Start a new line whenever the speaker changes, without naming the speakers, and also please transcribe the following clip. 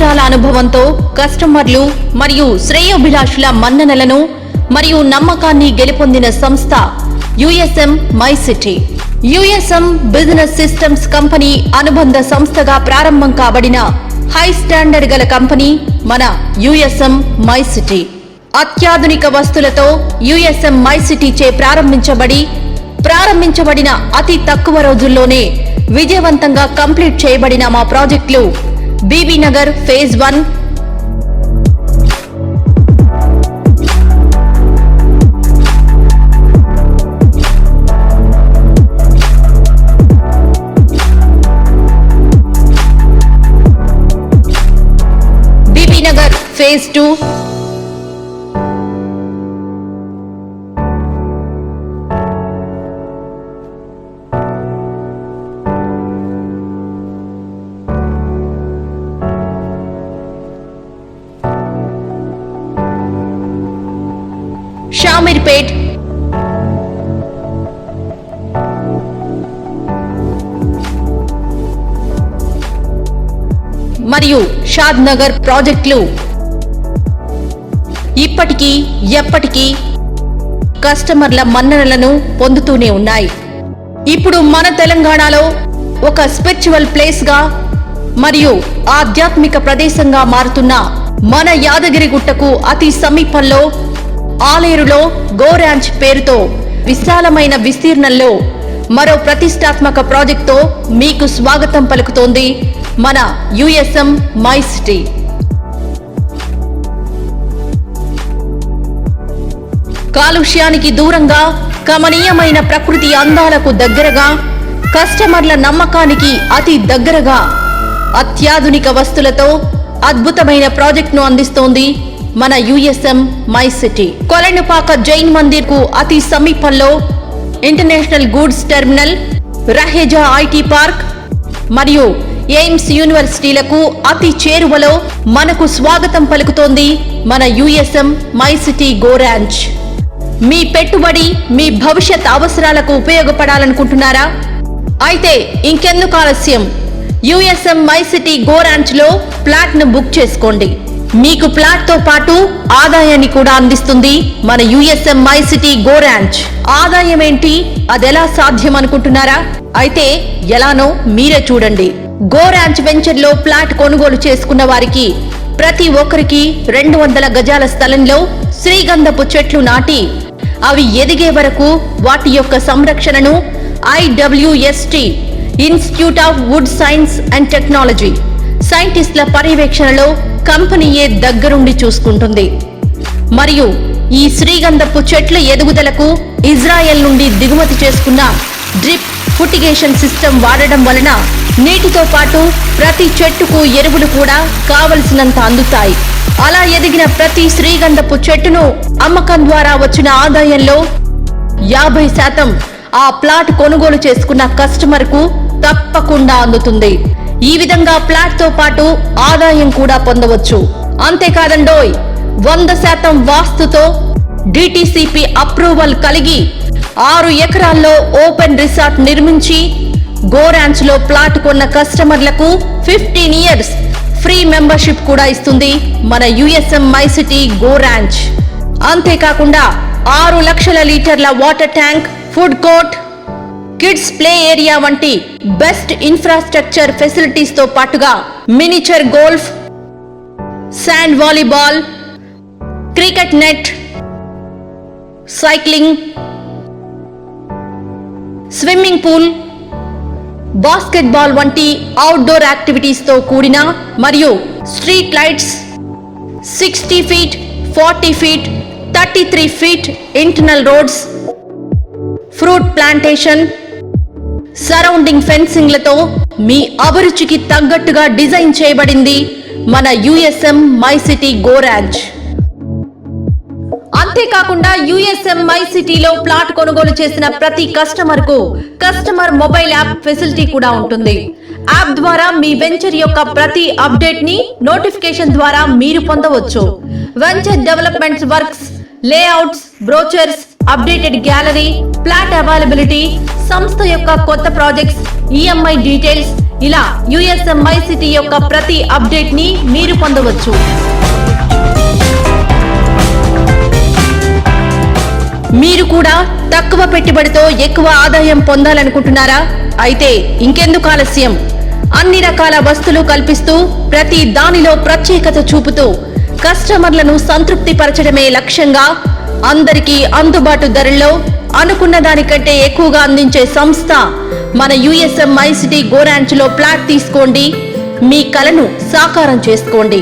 సంవత్సరాల అనుభవంతో కస్టమర్లు మరియు శ్రేయోభిలాషుల మన్ననలను మరియు నమ్మకాన్ని గెలుపొందిన సంస్థ USM My City. USM business systems company అనుబంధ సంస్థగా ప్రారంభం కాబడిన హై స్టాండర్డ్ గల కంపెనీ మన యుఎస్ఎం మై సిటీ. అత్యాధునిక వస్తువులతో యుఎస్ఎం మై సిటీ చే ప్రారంభించబడిన అతి తక్కువ రోజుల్లోనే విజయవంతంగా కంప్లీట్ చేయబడిన మా ప్రాజెక్టులు Bibinagar phase 1, Bibinagar phase 2, Shamirpet, మరియు షాద్ నగర్ ప్రాజెక్టులు ఇప్పటికీ ఎప్పటికీ కస్టమర్ల మన్ననలను పొందుతూనే ఉన్నాయి. ఇప్పుడు మన తెలంగాణలో ఒక స్పిరిచువల్ ప్లేస్ గా మరియు ఆధ్యాత్మిక ప్రదేశంగా మారుతున్న మన యాదగిరిగుట్టకు అతి సమీపంలో ఆలేరులో గో ర్యాంచ్ పేరుతో విశాలమైన విస్తీర్ణంలో మరో ప్రతిష్టాత్మక ప్రాజెక్టుతో మీకు స్వాగతం పలుకుతోంది మన యుఎస్ఎం మై సిటీ. కాలుష్యానికి దూరంగా, కమనీయమైన ప్రకృతి అందాలకు దగ్గరగా, కస్టమర్ల నమ్మకానికి అతి దగ్గరగా అత్యాధునిక వస్తువులతో అద్భుతమైన ప్రాజెక్టును అందిస్తోంది మన USM My city. Kolanupaka Jain Mandir కు అతి సమీపంలో international goods terminal, Raheja IT park మరియు ఎయిమ్స్ యూనివర్సిటీలకు అతి చేరువలో మనకు స్వాగతం పలుకుతోంది మన USM My city go ranch. మీ పెట్టుబడి మీ భవిష్యత్ అవసరాలకు ఉపయోగపడాలనుకుంటున్నారా? అయితే ఇంకెందుకు ఆలస్యం, USM My city go ranch లో ప్లాట్ ను బుక్ చేసుకోండి. మీకు ప్లాట్ తో పాటు ఆదాయాన్ని కూడా అందిస్తుంది మన USM My city go ranch. ఆదాయం ఏంటి, అదెలా సాధ్యం అనుకుంటున్నారా? అయితే ఎలానో మీరే చూడండి. గో ర్యాంచ్ వెంచర్ లో ప్లాట్ కొనుగోలు చేసుకున్న వారికి ప్రతి ఒక్కరికి 200 గజాల స్థలంలో శ్రీగంధపు చెట్లు నాటి అవి ఎదిగే వరకు వాటి యొక్క సంరక్షణను IWST institute of wood science and technology సైంటిస్టుల పర్యవేక్షణలో కంపెనీయే దగ్గరుండి చూసుకుంటుంది. మరియు ఈ శ్రీగంధపు చెట్ల ఎదుగుదలకు ఇజ్రాయెల్ నుండి దిగుమతి చేసుకున్న డ్రిప్ ఫుటిగేషన్ సిస్టమ్ వాడడం వలన నీటితో పాటు ప్రతి చెట్టుకు ఎరువులు కూడా కావలసినంత అందుతాయి. అలా ఎదిగిన ప్రతి శ్రీగంధపు చెట్టును అమ్మకం ద్వారా వచ్చిన ఆదాయంలో 50% ఆ ప్లాట్ కొనుగోలు చేసుకున్న కస్టమర్ కు తప్పకుండా అందుతుంది. ఈ విధంగా ప్లాట్ తో పాటు ఆదాయం కూడా పొందవచ్చు. అంతేకాదండోయ్, 100% వాస్తుతో డిటిసిపి అప్రూవల్ కలిగి 6 ఎకరాల్లో ఓపెన్ రిసార్ట్ నిర్మించి గో ర్యాంచ్ లో ప్లాట్ కొన్న కస్టమర్లకు 15 years ఫ్రీ మెంబర్షిప్ కూడా ఇస్తుంది మన USM My city go ranch. అంతేకాకుండా 6 లక్షల లీటర్ల water tank, food court, kids play area వంటి బెస్ట్ ఇన్ఫ్రాస్ట్రక్చర్ ఫెసిలిటీస్ తో పాటుగా miniature golf, sand volleyball, cricket net, cycling, swimming pool, basketball వంటి అవుట్డోర్ యాక్టివిటీస్ తో కూడిన మరియు street lights, 60 feet, 40 feet, 33 feet internal roads, fruit plantation, surrounding ఫెన్సింగ్లతో మీ అభిరుచికి తగ్గట్టుగా design చేయబడింది మన USM My city go ranch. అంతేకాకుండా యుఎస్ఎం మై సిటీలో ప్లాట్ కొనుగోలు చేసిన ప్రతి కస్టమర్ కు కస్టమర్ మొబైల్ యాప్ ఫెసిలిటీ కూడా ఉంటుంది. యాప్ ద్వారా మీ వెంచర్ యొక్క ప్రతి అప్డేట్ ని నోటిఫికేషన్ ద్వారా మీరు పొందవచ్చు. Venture developments works, layouts, brochures, updated gallery, flat availability, సంస్థ యొక్క కొత్త ప్రాజెక్ట్స్, ఈఎంఐ డీటెయిల్స్, ఇలా యుఎస్ఎంఐ సిటీ యొక్క ప్రతి అప్డేట్ ని మీరు పొందవచ్చు. మీరు కూడా తక్కువ పెట్టుబడితో ఎక్కువ ఆదాయం పొందాలనుకుంటున్నారా? అయితే ఇంకెందుకు ఆలస్యం? అన్ని రకాల వస్తువులు కల్పిస్తూ ప్రతి దానిలో ప్రత్యేకత చూపుతూ కస్టమర్లను సంతృప్తి పరచడమే లక్ష్యంగా అందరికీ అందుబాటు ధరల్లో అనుకున్న దానికంటే ఎక్కువగా అందించే సంస్థ మన యుఎస్ఎంఐ సిటీ గోరాంచ్ లో ఫ్లాట్ తీసుకోండి, మీ కలను సాకారం చేసుకోండి.